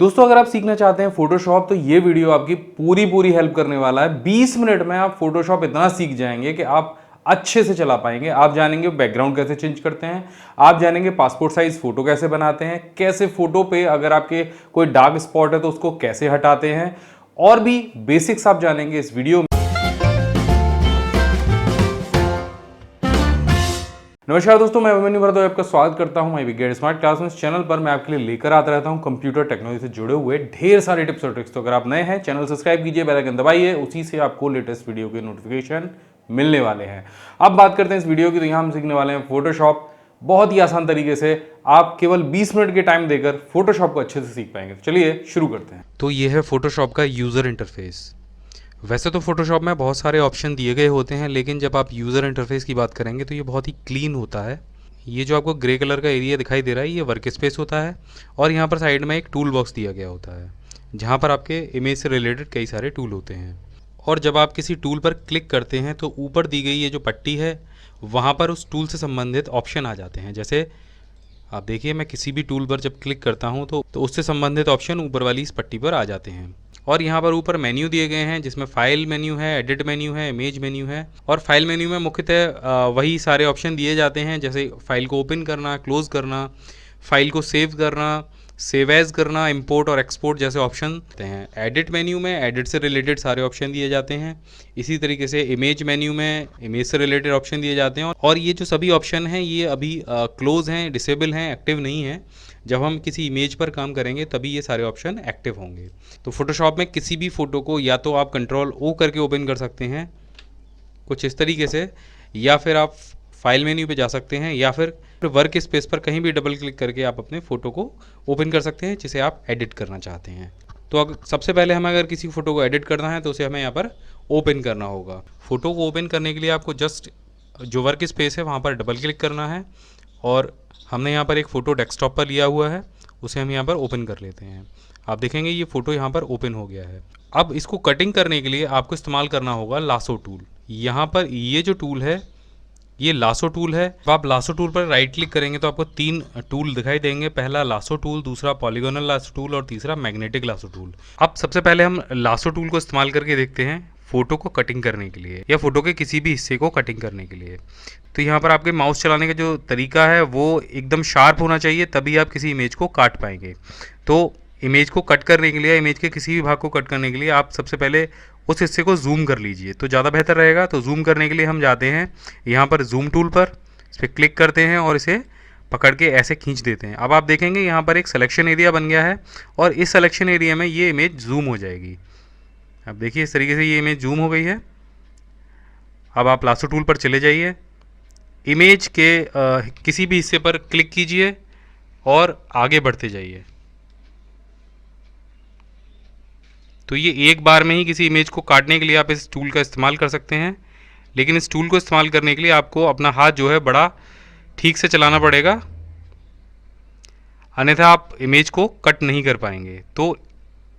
दोस्तों अगर आप सीखना चाहते हैं फोटोशॉप तो ये वीडियो आपकी पूरी हेल्प करने वाला है। 20 मिनट में आप फोटोशॉप इतना सीख जाएंगे कि आप अच्छे से चला पाएंगे। आप जानेंगे बैकग्राउंड कैसे चेंज करते हैं, आप जानेंगे पासपोर्ट साइज फोटो कैसे बनाते हैं, कैसे फोटो पे अगर आपके कोई डार्क स्पॉट है तो उसको कैसे हटाते हैं, और भी बेसिक्स आप जानेंगे इस वीडियो में। नमस्कार दोस्तों, मैं अभिमन्यु भरद्वाज आपका स्वागत करता हूं माय बिग स्मार्ट क्लास में। इस चैनल पर मैं आपके लिए लेकर आता रहता हूं कंप्यूटर टेक्नोलॉजी से जुड़े हुए ढेर सारे टिप्स और ट्रिक्स। तो अगर आप नए हैं चैनल सब्सक्राइब कीजिए, बेल आइकन दबाइए, उसी से आपको लेटेस्ट वीडियो के नोटिफिकेशन मिलने वाले हैं। अब बात करते हैं इस वीडियो की, तो यहाँ हम सीखने वाले हैं फोटोशॉप। बहुत ही आसान तरीके से आप केवल 20 मिनट के टाइम देकर फोटोशॉप को अच्छे से सीख पाएंगे। तो चलिए शुरू करते हैं। तो ये है फोटोशॉप का यूज़र इंटरफेस। वैसे तो फोटोशॉप में बहुत सारे ऑप्शन दिए गए होते हैं, लेकिन जब आप यूज़र इंटरफेस की बात करेंगे तो ये बहुत ही क्लीन होता है। ये जो आपको ग्रे कलर का एरिया दिखाई दे रहा है ये वर्क स्पेस होता है, और यहाँ पर साइड में एक टूल बॉक्स दिया गया होता है जहाँ पर आपके इमेज से रिलेटेड कई सारे टूल होते हैं। और जब आप किसी टूल पर क्लिक करते हैं तो ऊपर दी गई ये जो पट्टी है वहाँ पर उस टूल से संबंधित ऑप्शन आ जाते हैं। जैसे आप देखिए, मैं किसी भी टूल पर जब क्लिक करता हूँ तो उससे संबंधित ऑप्शन ऊपर वाली इस पट्टी पर आ जाते हैं। और यहाँ पर ऊपर मेन्यू दिए गए हैं जिसमें फाइल मेन्यू है, एडिट मेन्यू है, इमेज मेन्यू है। और फाइल मेन्यू में मुख्यतः वही सारे ऑप्शन दिए जाते हैं, जैसे फाइल को ओपन करना, क्लोज करना, फाइल को सेव करना, सेव एज करना, इंपोर्ट और एक्सपोर्ट जैसे ऑप्शन होते हैं। एडिट मेन्यू में एडिट से रिलेटेड सारे ऑप्शन दिए जाते हैं। इसी तरीके से इमेज मेन्यू में इमेज से रिलेटेड ऑप्शन दिए जाते हैं। और ये जो सभी ऑप्शन हैं ये अभी क्लोज हैं, डिसेबल हैं, एक्टिव नहीं हैं। जब हम किसी इमेज पर काम करेंगे तभी ये सारे ऑप्शन एक्टिव होंगे। तो फोटोशॉप में किसी भी फ़ोटो को या तो आप कंट्रोल ओ करके ओपन कर सकते हैं कुछ इस तरीके से, या फिर आप फाइल मेन्यू पे जा सकते हैं, या फिर वर्क स्पेस पर कहीं भी डबल क्लिक करके आप अपने फ़ोटो को ओपन कर सकते हैं जिसे आप एडिट करना चाहते हैं। तो अगर सबसे पहले हमें अगर किसी फ़ोटो को एडिट करना है तो उसे हमें यहाँ पर ओपन करना होगा। फ़ोटो को ओपन करने के लिए आपको जस्ट जो वर्क स्पेस है वहाँ पर डबल क्लिक करना है, और हमने यहाँ पर एक फ़ोटो डेस्कटॉप पर लिया हुआ है, उसे हम यहाँ पर ओपन कर लेते हैं। आप देखेंगे ये फ़ोटो यहाँ पर ओपन हो गया है। अब इसको कटिंग करने के लिए आपको इस्तेमाल करना होगा लासो टूल। यहाँ पर ये जो टूल है ये लासो टूल है। अब आप लासो टूल पर राइट क्लिक करेंगे तो आपको 3 टूल दिखाई देंगे। पहला लासो टूल, दूसरा पॉलीगोनल लासो टूल और तीसरा मैग्नेटिक लासो टूल। अब सबसे पहले हम लासो टूल को इस्तेमाल करके देखते हैं फ़ोटो को कटिंग करने के लिए, या फ़ोटो के किसी भी हिस्से को कटिंग करने के लिए। तो यहाँ पर आपके माउस चलाने का जो तरीका है वो एकदम शार्प होना चाहिए, तभी आप किसी इमेज को काट पाएंगे। तो इमेज को कट करने के लिए, इमेज के किसी भी भाग को कट करने के लिए आप सबसे पहले उस हिस्से को जूम कर लीजिए तो ज़्यादा बेहतर रहेगा। तो जूम करने के लिए हम जाते हैं यहाँ पर जूम टूल पर, इस पर क्लिक करते हैं और इसे पकड़ के ऐसे खींच देते हैं। अब आप देखेंगे यहाँ पर एक सिलेक्शन एरिया बन गया है, और इस सिलेक्शन एरिया में ये इमेज जूम हो जाएगी। अब देखिए इस तरीके से ये इमेज जूम हो गई है। अब आप लासो टूल पर चले जाइए, इमेज के किसी भी हिस्से पर क्लिक कीजिए और आगे बढ़ते जाइए। तो ये एक बार में ही किसी इमेज को काटने के लिए आप इस टूल का इस्तेमाल कर सकते हैं, लेकिन इस टूल को इस्तेमाल करने के लिए आपको अपना हाथ जो है बड़ा ठीक से चलाना पड़ेगा, अन्यथा आप इमेज को कट नहीं कर पाएंगे। तो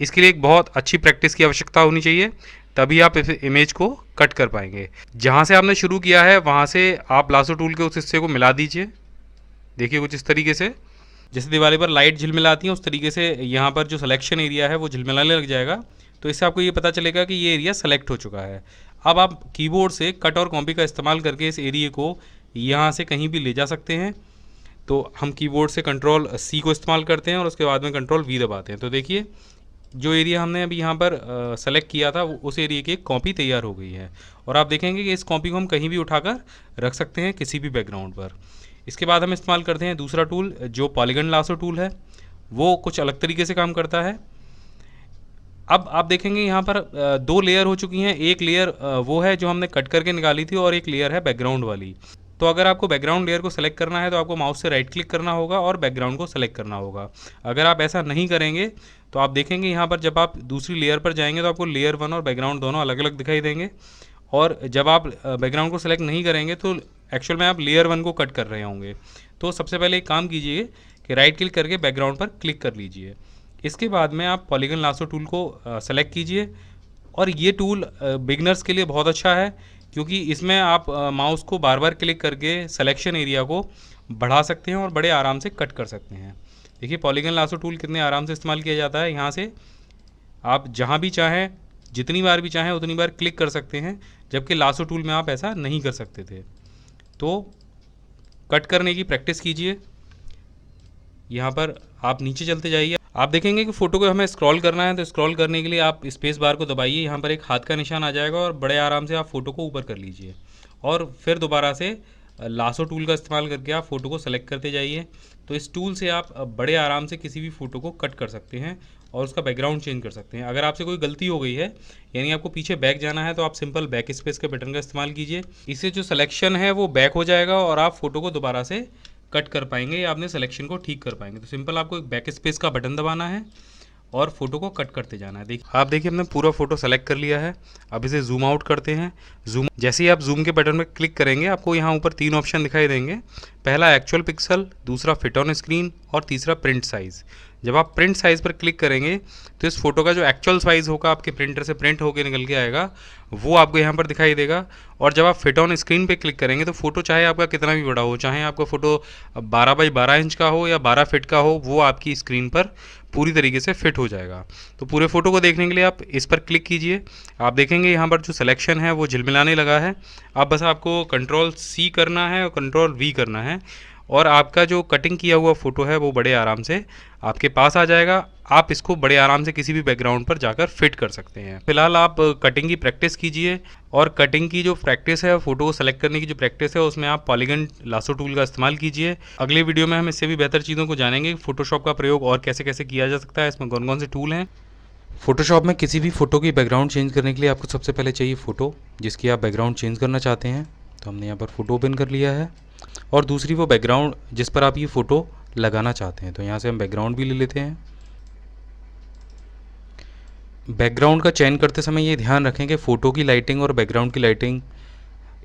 इसके लिए एक बहुत अच्छी प्रैक्टिस की आवश्यकता होनी चाहिए, तभी आप इस इमेज को कट कर पाएंगे। जहाँ से आपने शुरू किया है वहाँ से आप लासो टूल के उस हिस्से को मिला दीजिए। देखिए कुछ इस तरीके से, जैसे दिवाली पर लाइट झिलमिलाती है उस तरीके से यहाँ पर जो सिलेक्शन एरिया है वो झिलमिलाने लग जाएगा। तो इससे आपको ये पता चलेगा कि ये एरिया सेलेक्ट हो चुका है। अब आप कीबोर्ड से कट और कॉपी का इस्तेमाल करके इस एरिया को यहाँ से कहीं भी ले जा सकते हैं। तो हम कीबोर्ड से कंट्रोल सी को इस्तेमाल करते हैं और उसके बाद में कंट्रोल वी दबाते हैं। तो देखिए जो एरिया हमने अभी यहाँ पर सेलेक्ट किया था उस एरिया की एक कॉपी तैयार हो गई है, और आप देखेंगे कि इस कॉपी को हम कहीं भी उठाकर रख सकते हैं किसी भी बैकग्राउंड पर। इसके बाद हम इस्तेमाल करते हैं दूसरा टूल, जो पॉलीगन लासो टूल है। वो कुछ अलग तरीके से काम करता है। अब आप देखेंगे यहाँ पर 2 लेयर हो चुकी हैं। एक लेयर वो है जो हमने कट करके निकाली थी, और एक लेयर है बैकग्राउंड वाली। तो अगर आपको बैकग्राउंड लेयर को सेलेक्ट करना है तो आपको माउस से राइट क्लिक करना होगा और बैकग्राउंड को सेलेक्ट करना होगा। अगर आप ऐसा नहीं करेंगे तो आप देखेंगे यहाँ पर जब आप दूसरी लेयर पर जाएंगे तो आपको लेयर 1 और बैकग्राउंड दोनों अलग अलग दिखाई देंगे, और जब आप बैकग्राउंड को सेलेक्ट नहीं करेंगे तो एक्चुअल में आप लेयर 1 को कट कर रहे होंगे। तो सबसे पहले एक काम कीजिए कि राइट क्लिक करके बैकग्राउंड पर क्लिक कर लीजिए। इसके बाद में आप पॉलीगन लासो टूल को सेलेक्ट कीजिए, और ये टूल बिगनर्स के लिए बहुत अच्छा है क्योंकि इसमें आप माउस को बार बार क्लिक करके सिलेक्शन एरिया को बढ़ा सकते हैं और बड़े आराम से कट कर सकते हैं। देखिए पॉलीगन लासो टूल कितने आराम से इस्तेमाल किया जाता है। यहाँ से आप जहाँ भी चाहें, जितनी बार भी चाहें उतनी बार क्लिक कर सकते हैं, जबकि लासो टूल में आप ऐसा नहीं कर सकते थे। तो कट करने की प्रैक्टिस कीजिए। यहाँ पर आप नीचे चलते जाइए, आप देखेंगे कि फ़ोटो को हमें स्क्रॉल करना है, तो स्क्रॉल करने के लिए आप स्पेस बार को दबाइए, यहाँ पर एक हाथ का निशान आ जाएगा और बड़े आराम से आप फ़ोटो को ऊपर कर लीजिए और फिर दोबारा से लासो टूल का इस्तेमाल करके आप फ़ोटो को सेलेक्ट करते जाइए। तो इस टूल से आप बड़े आराम से किसी भी फ़ोटो को कट कर सकते हैं और उसका बैकग्राउंड चेंज कर सकते हैं। अगर आपसे कोई गलती हो गई है, यानी आपको पीछे बैक जाना है, तो आप सिंपल बैक स्पेस के बटन का इस्तेमाल कीजिए। इससे जो सिलेक्शन है वो बैक हो जाएगा और आप फ़ोटो को दोबारा से कट कर पाएंगे या अपने सिलेक्शन को ठीक कर पाएंगे। तो सिंपल आपको एक बैक स्पेस का बटन दबाना है और फोटो को कट करते जाना है। देखिए आप देखिए हमने पूरा फोटो सेलेक्ट कर लिया है। अब इसे जूम आउट करते हैं। जूम जैसे ही आप जूम के बटन पर क्लिक करेंगे, आपको यहाँ ऊपर 3 ऑप्शन दिखाई देंगे। पहला एक्चुअल पिक्सल, दूसरा फिट ऑन स्क्रीन और तीसरा प्रिंट साइज़। जब आप प्रिंट साइज़ पर क्लिक करेंगे तो इस फोटो का जो एक्चुअल साइज़ होगा, आपके प्रिंटर से प्रिंट होकर निकल के आएगा, वो आपको यहाँ पर दिखाई देगा। और जब आप फिट ऑन स्क्रीन पे क्लिक करेंगे तो फोटो चाहे आपका कितना भी बड़ा हो, चाहे आपका फ़ोटो 12 बाई 12 इंच का हो या 12 फीट का हो, वो आपकी स्क्रीन पर पूरी तरीके से फिट हो जाएगा। तो पूरे फ़ोटो को देखने के लिए आप इस पर क्लिक कीजिए। आप देखेंगे यहाँ पर जो सिलेक्शन है वो झिलमिलाने लगा है। अब बस आपको Ctrl+C करना है और Ctrl+V करना है और आपका जो कटिंग किया हुआ फ़ोटो है वो बड़े आराम से आपके पास आ जाएगा। आप इसको बड़े आराम से किसी भी बैकग्राउंड पर जाकर फिट कर सकते हैं। फिलहाल आप कटिंग की प्रैक्टिस कीजिए और कटिंग की जो प्रैक्टिस है, फ़ोटो को सेलेक्ट करने की जो प्रैक्टिस है, उसमें आप पॉलीगन लासो टूल का इस्तेमाल कीजिए। अगले वीडियो में हम इससे भी बेहतर चीज़ों को जानेंगे। फ़ोटोशॉप का प्रयोग और कैसे कैसे किया जा सकता है, इसमें कौन कौन से टूल हैं। फ़ोटोशॉप में किसी भी फ़ोटो की बैकग्राउंड चेंज करने के लिए आपको सबसे पहले चाहिए फ़ोटो जिसकी आप बैकग्राउंड चेंज करना चाहते हैं। तो हमने यहाँ पर फ़ोटो ओपन कर लिया है और दूसरी वो बैकग्राउंड जिस पर आप ये फ़ोटो लगाना चाहते हैं। तो यहाँ से हम बैकग्राउंड भी ले लेते हैं। बैकग्राउंड का चयन करते समय ये ध्यान रखें कि फ़ोटो की लाइटिंग और बैकग्राउंड की लाइटिंग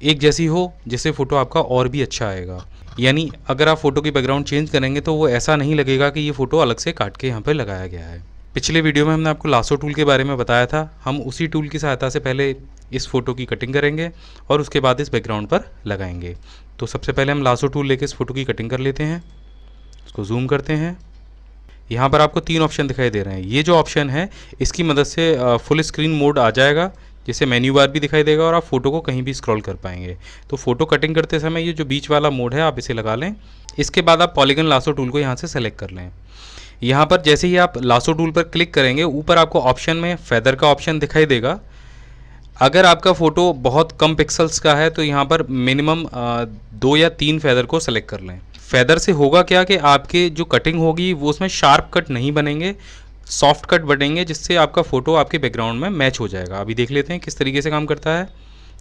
एक जैसी हो, जिससे फ़ोटो आपका और भी अच्छा आएगा। यानी अगर आप फ़ोटो की बैकग्राउंड चेंज करेंगे तो वो ऐसा नहीं लगेगा कि ये फ़ोटो अलग से काट के यहाँ पर लगाया गया है। पिछले वीडियो में हमने आपको लासो टूल के बारे में बताया था। हम उसी टूल की सहायता से पहले इस फ़ोटो की कटिंग करेंगे और उसके बाद इस बैकग्राउंड पर लगाएंगे। तो सबसे पहले हम लासो टूल लेके इस फ़ोटो की कटिंग कर लेते हैं। इसको जूम करते हैं। यहाँ पर आपको 3 ऑप्शन दिखाई दे रहे हैं। ये जो ऑप्शन है इसकी मदद से फुल स्क्रीन मोड आ जाएगा, जिससे मेन्यू बार भी दिखाई देगा और आप फ़ोटो को कहीं भी स्क्रॉल कर पाएंगे। तो फ़ोटो कटिंग करते समय ये जो बीच वाला मोड है आप इसे लगा लें। इसके बाद आप पॉलीगन लासो टूल को यहाँ से सेलेक्ट कर लें। यहाँ पर जैसे ही आप लासो टूल पर क्लिक करेंगे, ऊपर आपको ऑप्शन में फेदर का ऑप्शन दिखाई देगा। अगर आपका फ़ोटो बहुत कम पिक्सल्स का है तो यहाँ पर मिनिमम 2 या 3 फेदर को सेलेक्ट कर लें। फेदर से होगा क्या कि आपके जो कटिंग होगी वो उसमें शार्प कट नहीं बनेंगे, सॉफ्ट कट बनेंगे, जिससे आपका फ़ोटो आपके बैकग्राउंड में मैच हो जाएगा। अभी देख लेते हैं किस तरीके से काम करता है।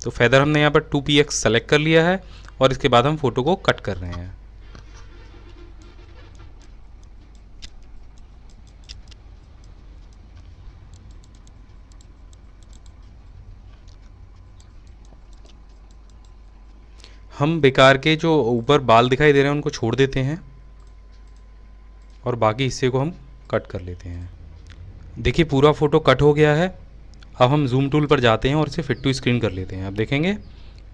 तो फेदर हमने यहाँ पर 2px सेलेक्ट कर लिया है और इसके बाद हम फ़ोटो को कट कर रहे हैं। हम बेकार के जो ऊपर बाल दिखाई दे रहे हैं उनको छोड़ देते हैं और बाकी हिस्से को हम कट कर लेते हैं। देखिए पूरा फ़ोटो कट हो गया है। अब हम जूम टूल पर जाते हैं और इसे फिट टू स्क्रीन कर लेते हैं। आप देखेंगे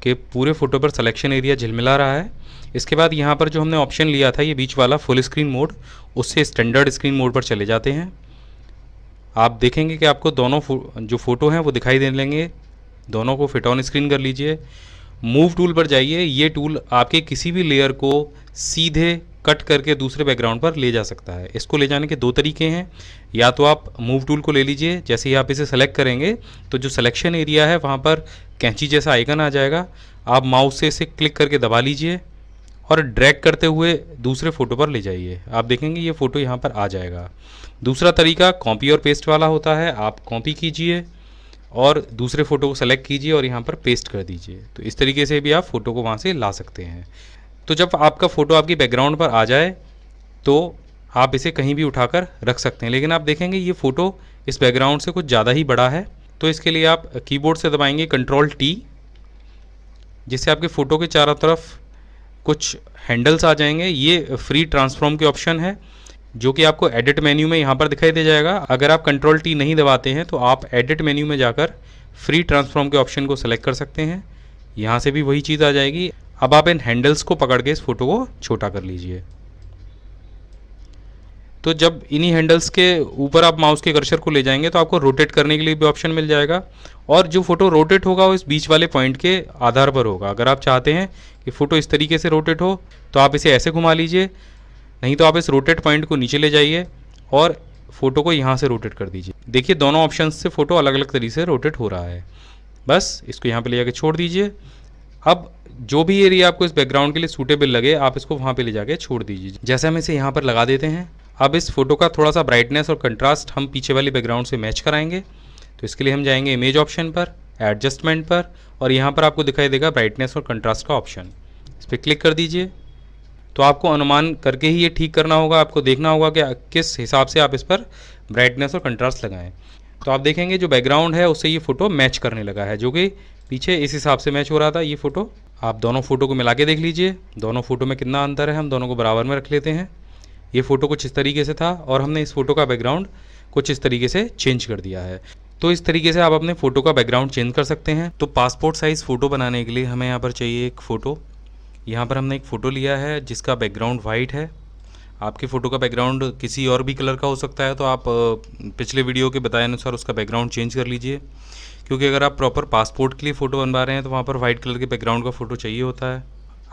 कि पूरे फ़ोटो पर सिलेक्शन एरिया झिलमिला रहा है। इसके बाद यहाँ पर जो हमने ऑप्शन लिया था ये बीच वाला फुल स्क्रीन मोड, उससे स्टैंडर्ड स्क्रीन मोड पर चले जाते हैं। आप देखेंगे कि आपको दोनों जो फ़ोटो हैं वो दिखाई देने लेंगे। दोनों को फिट ऑन स्क्रीन कर लीजिए। मूव टूल पर जाइए। ये टूल आपके किसी भी लेयर को सीधे कट करके दूसरे बैकग्राउंड पर ले जा सकता है। इसको ले जाने के 2 तरीके हैं। या तो आप मूव टूल को ले लीजिए, जैसे ही आप इसे सेलेक्ट करेंगे तो जो सिलेक्शन एरिया है वहाँ पर कैंची जैसा आइकन आ जाएगा। आप माउस से इसे क्लिक करके दबा लीजिए और ड्रैग करते हुए दूसरे फ़ोटो पर ले जाइए। आप देखेंगे ये फ़ोटो यहाँ पर आ जाएगा। दूसरा तरीका कॉपी और पेस्ट वाला होता है। आप कॉपी कीजिए और दूसरे फ़ोटो को सेलेक्ट कीजिए और यहाँ पर पेस्ट कर दीजिए। तो इस तरीके से भी आप फ़ोटो को वहाँ से ला सकते हैं। तो जब आपका फ़ोटो आपकी बैकग्राउंड पर आ जाए तो आप इसे कहीं भी उठाकर रख सकते हैं। लेकिन आप देखेंगे ये फ़ोटो इस बैकग्राउंड से कुछ ज़्यादा ही बड़ा है। तो इसके लिए आप कीबोर्ड से दबाएंगे Ctrl+T, जिससे आपके फ़ोटो के चारों तरफ कुछ हैंडल्स आ जाएंगे। ये फ्री ट्रांसफॉर्म के ऑप्शन है जो कि आपको एडिट मेन्यू में यहाँ पर दिखाई दे जाएगा। अगर आप Ctrl+T नहीं दबाते हैं तो आप एडिट मेन्यू में जाकर फ्री ट्रांसफॉर्म के ऑप्शन को सेलेक्ट कर सकते हैं। यहाँ से भी वही चीज़ आ जाएगी। अब आप इन हैंडल्स को पकड़ के इस फ़ोटो को छोटा कर लीजिए। तो जब इन्हीं हैंडल्स के ऊपर आप माउस के कर्सर को ले जाएंगे तो आपको रोटेट करने के लिए भी ऑप्शन मिल जाएगा, और जो फोटो रोटेट होगा वो इस बीच वाले पॉइंट के आधार पर होगा। अगर आप चाहते हैं कि फ़ोटो इस तरीके से रोटेट हो तो आप इसे ऐसे घुमा लीजिए, नहीं तो आप इस रोटेट पॉइंट को नीचे ले जाइए और फ़ोटो को यहाँ से रोटेट कर दीजिए। देखिए दोनों ऑप्शन से फ़ोटो अलग अलग तरीके से रोटेट हो रहा है। बस इसको यहाँ पे ले जाके छोड़ दीजिए। अब जो भी एरिया आपको इस बैकग्राउंड के लिए सूटेबल लगे आप इसको वहाँ पे ले जाके छोड़ दीजिए। जैसे हम इसे यहाँ पर लगा देते हैं, अब इस फोटो का थोड़ा सा ब्राइटनेस और कंट्रास्ट हम पीछे वाली बैकग्राउंड से मैच कराएंगे। तो इसके लिए हम जाएंगे इमेज ऑप्शन पर, एडजस्टमेंट पर, और यहाँ पर आपको दिखाई देगा ब्राइटनेस और कंट्रास्ट का ऑप्शन, इस पर क्लिक कर दीजिए। तो आपको अनुमान करके ही ये ठीक करना होगा, आपको देखना होगा कि किस हिसाब से आप इस पर ब्राइटनेस और कंट्रास्ट लगाएं। तो आप देखेंगे जो बैकग्राउंड है उससे ये फ़ोटो मैच करने लगा है, जो कि पीछे इस हिसाब से मैच हो रहा था ये फ़ोटो। आप दोनों फ़ोटो को मिला के देख लीजिए, दोनों फ़ोटो में कितना अंतर है। हम दोनों को बराबर में रख लेते हैं। ये फ़ोटो कुछ इस तरीके से था और हमने इस फ़ोटो का बैकग्राउंड कुछ इस तरीके से चेंज कर दिया है। तो इस तरीके से आप अपने फ़ोटो का बैकग्राउंड चेंज कर सकते हैं। तो पासपोर्ट साइज़ फ़ोटो बनाने के लिए हमें यहाँ पर चाहिए एक फ़ोटो। यहाँ पर हमने एक फ़ोटो लिया है जिसका बैकग्राउंड वाइट है। आपके फ़ोटो का बैकग्राउंड किसी और भी कलर का हो सकता है, तो आप पिछले वीडियो के बताए अनुसार उसका बैकग्राउंड चेंज कर लीजिए, क्योंकि अगर आप प्रॉपर पासपोर्ट के लिए फ़ोटो बनवा रहे हैं तो वहाँ पर वाइट कलर के बैकग्राउंड का फ़ोटो चाहिए होता है।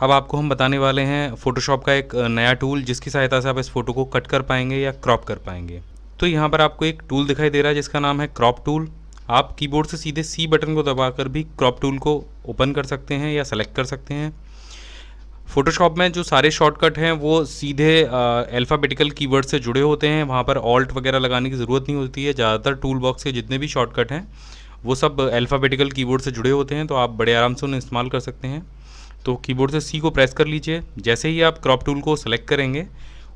अब आपको हम बताने वाले हैं फ़ोटोशॉप का एक नया टूल जिसकी सहायता से आप इस फ़ोटो को कट कर पाएंगे या क्रॉप कर पाएंगे। तो यहाँ पर आपको एक टूल दिखाई दे रहा है जिसका नाम है क्रॉप टूल। आप कीबोर्ड से सीधे सी बटन को दबाकर भी क्रॉप टूल को ओपन कर सकते हैं या सेलेक्ट कर सकते हैं। फ़ोटोशॉप में जो सारे शॉर्टकट हैं वो सीधे अल्फ़ाबेटिकल कीवर्ड से जुड़े होते हैं, वहाँ पर ऑल्ट वगैरह लगाने की ज़रूरत नहीं होती है। ज़्यादातर टूल बॉक्स के जितने भी शॉर्टकट हैं वो सब अल्फ़ाबेटिकल कीवर्ड से जुड़े होते हैं, तो आप बड़े आराम से उन्हें इस्तेमाल कर सकते हैं। तो कीबोर्ड से सी को प्रेस कर लीजिए। जैसे ही आप क्रॉप टूल को सेलेक्ट करेंगे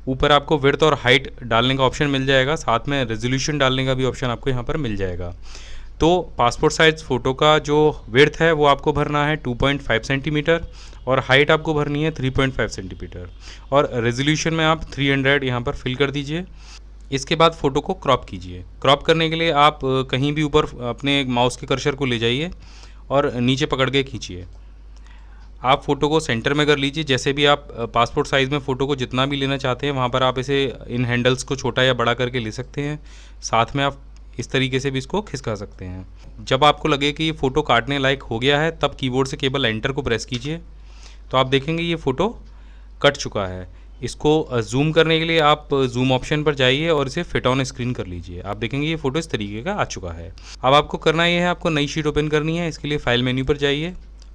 ऊपर आपको विड्थ और हाइट डालने का ऑप्शन मिल जाएगा, साथ में रेजोल्यूशन डालने का भी ऑप्शन आपको यहाँ पर मिल जाएगा। तो पासपोर्ट साइज़ फ़ोटो का जो विड्थ है वो आपको भरना है 2.5 सेंटीमीटर और हाइट आपको भरनी है 3.5 सेंटीमीटर, और रेजोल्यूशन में आप 300 यहाँ पर फिल कर दीजिए। इसके बाद फ़ोटो को क्रॉप कीजिए। क्रॉप करने के लिए आप कहीं भी ऊपर अपने माउस के कर्सर को ले जाइए और नीचे पकड़ के खींचिए। आप फ़ोटो को सेंटर में कर लीजिए। जैसे भी आप पासपोर्ट साइज़ में फ़ोटो को जितना भी लेना चाहते हैं वहाँ पर आप इसे इन हैंडल्स को छोटा या बड़ा करके ले सकते हैं। साथ में आप इस तरीके से भी इसको खिसका सकते हैं। जब आपको लगे कि ये फ़ोटो काटने लायक हो गया है तब कीबोर्ड से केवल एंटर को प्रेस कीजिए। तो आप देखेंगे ये फ़ोटो कट चुका है। इसको जूम करने के लिए आप जूम ऑप्शन पर जाइए और इसे फिट ऑन स्क्रीन कर लीजिए। आप देखेंगे ये फ़ोटो इस तरीके का आ चुका है। अब आपको करना ये है, आपको नई शीट ओपन करनी है। इसके लिए फाइल मेन्यू पर जाइए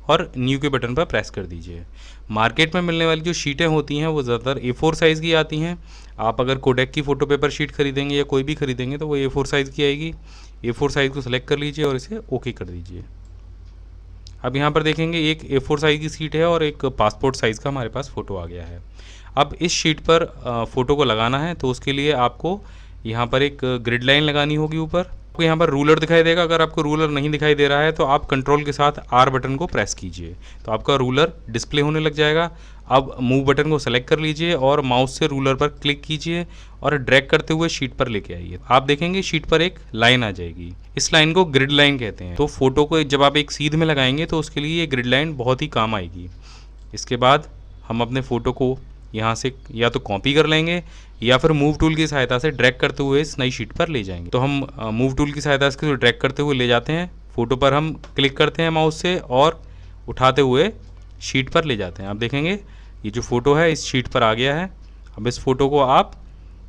और न्यू के बटन पर प्रेस कर दीजिए। मार्केट में मिलने वाली जो शीटें होती हैं वो ज़्यादातर A4 साइज़ की आती हैं। आप अगर कोडेक की फ़ोटो पेपर शीट खरीदेंगे या कोई भी खरीदेंगे तो वो A4 साइज़ की आएगी। A4 साइज़ को सिलेक्ट कर लीजिए और इसे ओके कर दीजिए। अब यहाँ पर देखेंगे एक A4 साइज़ की शीट है और एक पासपोर्ट साइज़ का हमारे पास फ़ोटो आ गया है। अब इस शीट पर फ़ोटो को लगाना है, तो उसके लिए आपको यहाँ पर एक ग्रिड लाइन लगानी होगी। ऊपर आपको यहाँ पर रूलर दिखाई देगा। अगर आपको रूलर नहीं दिखाई दे रहा है तो आप कंट्रोल के साथ R बटन को प्रेस कीजिए, तो आपका रूलर डिस्प्ले होने लग जाएगा। अब मूव बटन को सेलेक्ट कर लीजिए और माउस से रूलर पर क्लिक कीजिए और ड्रैग करते हुए शीट पर लेके आइए। आप देखेंगे शीट पर एक लाइन आ जाएगी। इस लाइन को ग्रिड लाइन कहते हैं। तो फोटो को जब आप एक सीध में लगाएंगे तो उसके लिए ये ग्रिड लाइन बहुत ही काम आएगी। इसके बाद हम अपने फ़ोटो को यहाँ से या तो कॉपी कर लेंगे या फिर मूव टूल की सहायता से ड्रैग करते हुए इस नई शीट पर ले जाएंगे। तो हम मूव टूल की सहायता से ड्रैग करते हुए ले जाते हैं। फ़ोटो पर हम क्लिक करते हैं माउस से और उठाते हुए शीट पर ले जाते हैं। आप देखेंगे ये जो फ़ोटो है इस शीट पर आ गया है। अब इस फ़ोटो को आप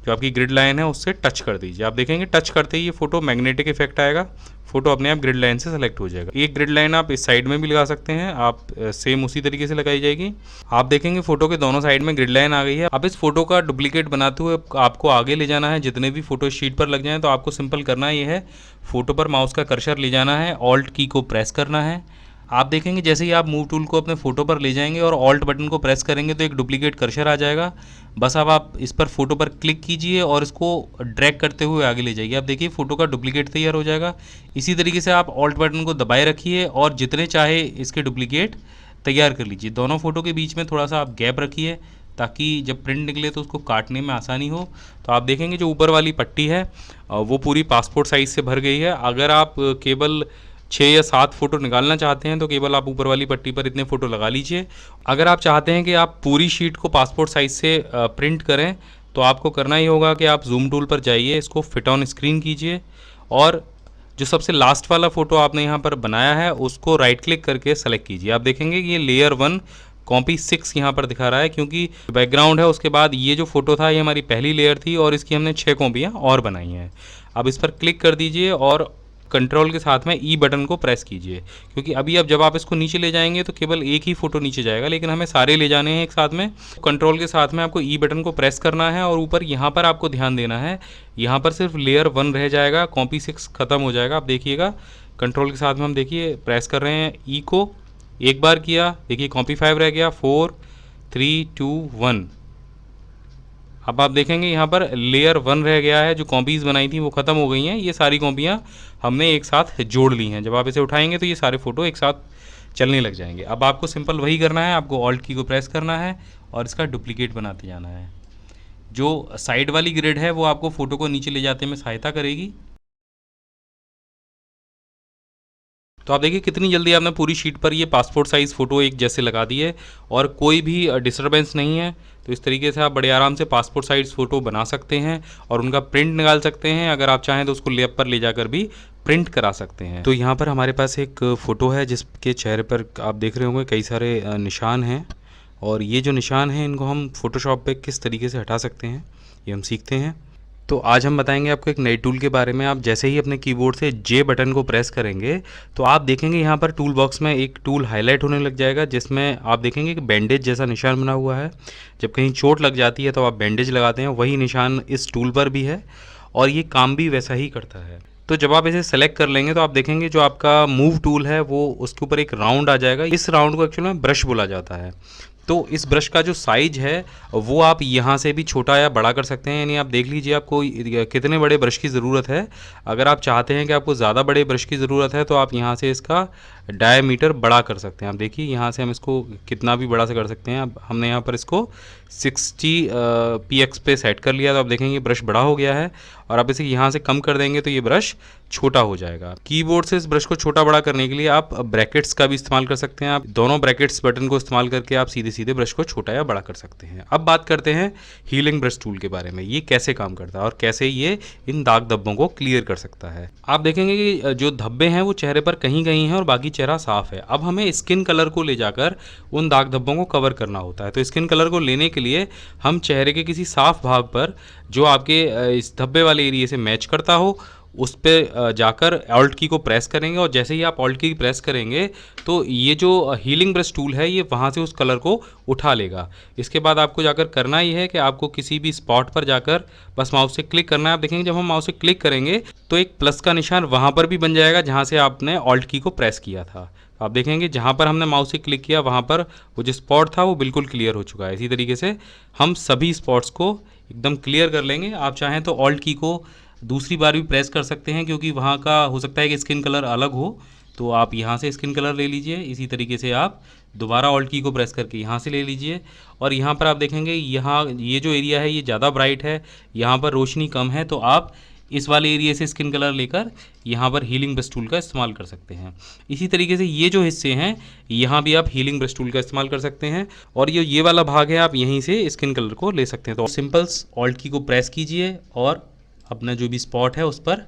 जो आपकी ग्रिड लाइन है उससे टच कर दीजिए। आप देखेंगे टच करते ही ये फ़ोटो मैग्नेटिक इफेक्ट आएगा, फ़ोटो अपने आप ग्रिड लाइन से सेलेक्ट हो जाएगा। ये ग्रिड लाइन आप इस साइड में भी लगा सकते हैं, आप सेम उसी तरीके से लगाई जाएगी। आप देखेंगे फ़ोटो के दोनों साइड में ग्रिड लाइन आ गई है। अब इस फ़ोटो का डुप्लीकेट बनाते हुए आपको आगे ले जाना है। जितने भी फ़ोटो शीट पर लग जाएँ तो आपको सिंपल करना ये है, फ़ोटो पर माउस का कर्सर ले जाना है, ऑल्ट की को प्रेस करना है। आप देखेंगे जैसे ही आप मूव टूल को अपने फ़ोटो पर ले जाएंगे और ऑल्ट बटन को प्रेस करेंगे तो एक डुप्लीकेट कर्सर आ जाएगा। बस अब आप इस पर फ़ोटो पर क्लिक कीजिए और इसको ड्रैग करते हुए आगे ले जाइए। आप देखिए फ़ोटो का डुप्लीकेट तैयार हो जाएगा। इसी तरीके से आप ऑल्ट बटन को दबाए रखिए और जितने चाहे इसके डुप्लीकेट तैयार कर लीजिए। दोनों फ़ोटो के बीच में थोड़ा सा आप गैप रखिए ताकि जब प्रिंट निकले तो उसको काटने में आसानी हो। तो आप देखेंगे जो ऊपर वाली पट्टी है वो पूरी पासपोर्ट साइज़ से भर गई है। अगर आप केवल 6 या 7 फ़ोटो निकालना चाहते हैं तो केवल आप ऊपर वाली पट्टी पर इतने फ़ोटो लगा लीजिए। अगर आप चाहते हैं कि आप पूरी शीट को पासपोर्ट साइज़ से प्रिंट करें तो आपको करना ही होगा कि आप जूम टूल पर जाइए, इसको फिट ऑन स्क्रीन कीजिए और जो सबसे लास्ट वाला फ़ोटो आपने यहाँ पर बनाया है उसको राइट क्लिक करके सेलेक्ट कीजिए। आप देखेंगे कि ये लेयर 1 कॉपी 6 यहाँ पर दिखा रहा है, क्योंकि बैकग्राउंड है उसके बाद ये जो फोटो था ये हमारी पहली लेयर थी और इसकी हमने 6 कॉपियाँ और बनाई हैं। अब इस पर क्लिक कर दीजिए और कंट्रोल के साथ में ई बटन को प्रेस कीजिए, क्योंकि अभी अब जब आप इसको नीचे ले जाएंगे तो केवल एक ही फोटो नीचे जाएगा, लेकिन हमें सारे ले जाने हैं एक साथ में। कंट्रोल के साथ में आपको ई बटन को प्रेस करना है और ऊपर यहाँ पर आपको ध्यान देना है, यहाँ पर सिर्फ लेयर 1 रह जाएगा, कॉपी 6 खत्म हो जाएगा। आप देखिएगा कंट्रोल के साथ में हम देखिए प्रेस कर रहे हैं ई को, एक बार किया, देखिए कॉपी 5 रह गया, 4 3 2 1। अब आप देखेंगे यहाँ पर लेयर 1 रह गया है, जो कॉपीज़ बनाई थी वो ख़त्म हो गई हैं। ये सारी कॉपियाँ हमने एक साथ जोड़ ली हैं। जब आप इसे उठाएंगे तो ये सारे फ़ोटो एक साथ चलने लग जाएंगे। अब आपको सिंपल वही करना है, आपको ऑल्ट की को प्रेस करना है और इसका डुप्लीकेट बनाते जाना है। जो साइड वाली ग्रिड है वो आपको फ़ोटो को नीचे ले जाने में सहायता करेगी। तो आप देखिए कितनी जल्दी आपने पूरी शीट पर ये पासपोर्ट साइज़ फ़ोटो एक जैसे लगा दी है और कोई भी डिस्टर्बेंस नहीं है। तो इस तरीके से आप बड़े आराम से पासपोर्ट साइज़ फ़ोटो बना सकते हैं और उनका प्रिंट निकाल सकते हैं। अगर आप चाहें तो उसको लैब पर ले जाकर भी प्रिंट करा सकते हैं। तो यहाँ पर हमारे पास एक फ़ोटो है जिसके चेहरे पर आप देख रहे होंगे कई सारे निशान हैं, और ये जो निशान हैं इनको हम फ़ोटोशॉप पे किस तरीके से हटा सकते हैं ये हम सीखते हैं। तो आज हम बताएंगे आपको एक नए टूल के बारे में। आप जैसे ही अपने कीबोर्ड से जे बटन को प्रेस करेंगे तो आप देखेंगे यहाँ पर टूल बॉक्स में एक टूल हाईलाइट होने लग जाएगा, जिसमें आप देखेंगे कि बैंडेज जैसा निशान बना हुआ है। जब कहीं चोट लग जाती है तो आप बैंडेज लगाते हैं, वही निशान इस टूल पर भी है और ये काम भी वैसा ही करता है। तो जब आप इसे सेलेक्ट कर लेंगे तो आप देखेंगे जो आपका मूव टूल है वो उसके ऊपर एक राउंड आ जाएगा। इस राउंड को एक्चुअली में ब्रश बोला जाता है। तो इस ब्रश का जो साइज है वो आप यहाँ से भी छोटा या बड़ा कर सकते हैं, यानी आप देख लीजिए आपको कितने बड़े ब्रश की ज़रूरत है। अगर आप चाहते हैं कि आपको ज़्यादा बड़े ब्रश की ज़रूरत है तो आप यहाँ से इसका डायमीटर बड़ा कर सकते हैं। आप देखिए यहाँ से हम इसको कितना भी बड़ा से कर सकते हैं। अब हमने यहाँ पर इसको 60 px पे सेट कर लिया, तो आप देखेंगे ब्रश बड़ा हो गया है। और आप इसे यहाँ से कम कर देंगे तो ये ब्रश छोटा हो जाएगा। कीबोर्ड से इस ब्रश को छोटा बड़ा करने के लिए आप ब्रैकेट्स का भी इस्तेमाल कर सकते हैं। आप दोनों ब्रैकेट्स बटन को इस्तेमाल करके आप सीधे सीधे ब्रश को छोटा या बड़ा कर सकते हैं। अब बात करते हैं हीलिंग ब्रश टूल के बारे में। ये कैसे काम करता है और कैसे ये इन दाग धब्बों को क्लियर कर सकता है। आप देखेंगे कि जो धब्बे हैं वो चेहरे पर कहीं कहीं हैं और बाकी चेहरा साफ है। अब हमें स्किन कलर को ले जाकर उन दाग धब्बों को कवर करना होता है। तो स्किन कलर को लेने के लिए हम चेहरे के किसी साफ भाग पर जो आपके इस धब्बे वाले एरिया से मैच करता हो उस पर जाकर ऑल्ट की को प्रेस करेंगे, और जैसे ही आप ऑल्ट की प्रेस करेंगे तो ये जो हीलिंग ब्रश टूल है ये वहाँ से उस कलर को उठा लेगा। इसके बाद आपको जाकर करना ही है कि आपको किसी भी स्पॉट पर जाकर बस माउस से क्लिक करना है। आप देखेंगे जब हम माउस से क्लिक करेंगे तो एक प्लस का निशान वहाँ पर भी बन जाएगा जहाँ से आपने ऑल्ट की को प्रेस किया था। आप देखेंगे जहाँ पर हमने माउस से क्लिक किया वहाँ पर वो जो स्पॉट था वो बिल्कुल क्लियर हो चुका है। इसी तरीके से हम सभी स्पॉट्स को एकदम क्लियर कर लेंगे। आप चाहें तो ऑल्ट की को दूसरी बार भी प्रेस कर सकते हैं, क्योंकि वहाँ का हो सकता है कि स्किन कलर अलग हो, तो आप यहाँ से स्किन कलर ले लीजिए। इसी तरीके से आप दोबारा ऑल्ट की को प्रेस करके यहाँ से ले लीजिए। और यहाँ पर आप देखेंगे यहाँ ये जो एरिया है ये ज़्यादा ब्राइट है, यहाँ पर रोशनी कम है, तो आप इस वाले एरिया से स्किन कलर लेकर यहाँ पर हीलिंग ब्रश टूल का इस्तेमाल कर सकते हैं। इसी तरीके से ये जो हिस्से हैं यहाँ भी आप हीलिंग ब्रश टूल का इस्तेमाल कर सकते हैं, और ये वाला भाग है आप यहीं से स्किन कलर को ले सकते हैं। तो सिंपल्स ऑल्ट की को प्रेस कीजिए और अपना जो भी स्पॉट है उस पर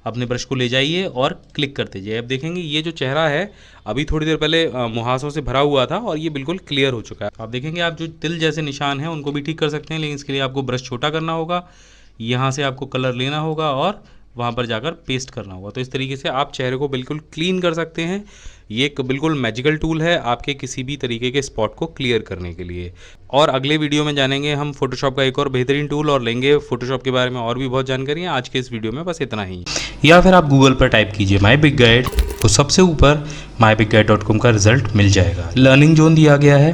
अपने ब्रश को ले जाइए और क्लिक करते जाइए। अब देखेंगे ये जो चेहरा है अभी थोड़ी देर पहले मुहासों से भरा हुआ था और ये बिल्कुल क्लियर हो चुका है। आप देखेंगे आप जो तिल जैसे निशान हैं उनको भी ठीक कर सकते हैं, लेकिन इसके लिए आपको ब्रश छोटा करना होगा। यहाँ से आपको कलर लेना होगा और वहाँ पर जाकर पेस्ट करना होगा। तो इस तरीके से आप चेहरे को बिल्कुल क्लीन कर सकते हैं। ये एक बिल्कुल मैजिकल टूल है आपके किसी भी तरीके के स्पॉट को क्लियर करने के लिए। और अगले वीडियो में जानेंगे हम फोटोशॉप का एक और बेहतरीन टूल और लेंगे फोटोशॉप के बारे में और भी बहुत जानकारी है। आज के इस वीडियो में बस इतना ही। या फिर आप गूगल पर टाइप कीजिए माई बिग गाइड, तो सबसे ऊपर mybiggguide.com का रिजल्ट मिल जाएगा। लर्निंग जोन दिया गया है।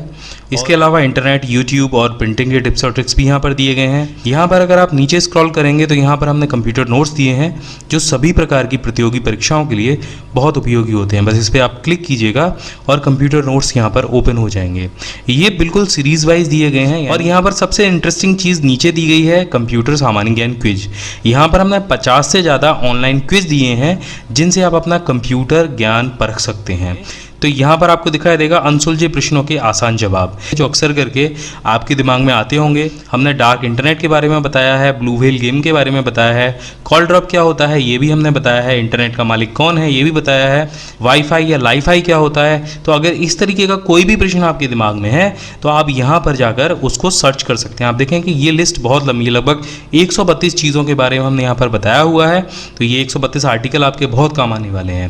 इसके अलावा इंटरनेट, यूट्यूब और प्रिंटिंग के टिप्स और ट्रिक्स भी यहाँ पर दिए गए हैं। यहाँ पर अगर आप नीचे स्क्रॉल करेंगे तो यहाँ पर हमने कंप्यूटर नोट्स दिए हैं जो सभी प्रकार की प्रतियोगी परीक्षाओं के लिए बहुत उपयोगी होते हैं। बस इस पर आप क्लिक कीजिएगा और कंप्यूटर नोट्स यहाँ पर ओपन हो जाएंगे। ये बिल्कुल सीरीज वाइज दिए गए हैं। और यहाँ पर सबसे इंटरेस्टिंग चीज़ नीचे दी गई है कंप्यूटर सामान्य ज्ञान क्विज। यहाँ पर हमने 50 से ज़्यादा ऑनलाइन क्विज दिए हैं जिनसे आप अपना कंप्यूटर ज्ञान परख सकते हैं। तो तो यहाँ पर आपको दिखाई देगा अनसुलझे प्रश्नों के आसान जवाब, जो अक्सर करके आपके दिमाग में आते होंगे। हमने डार्क इंटरनेट के बारे में बताया है, ब्लू व्हेल गेम के बारे में बताया है, कॉल ड्रॉप क्या होता है ये भी हमने बताया है, इंटरनेट का मालिक कौन है ये भी बताया है, वाईफाई या लाईफाई क्या होता है। तो अगर इस तरीके का कोई भी प्रश्न आपके दिमाग में है तो आप यहाँ पर जाकर उसको सर्च कर सकते हैं। आप देखें कि ये लिस्ट बहुत लंबी है, लगभग 132 चीज़ों के बारे में हमने यहाँ पर बताया हुआ है। तो ये 132 आर्टिकल आपके बहुत काम आने वाले हैं।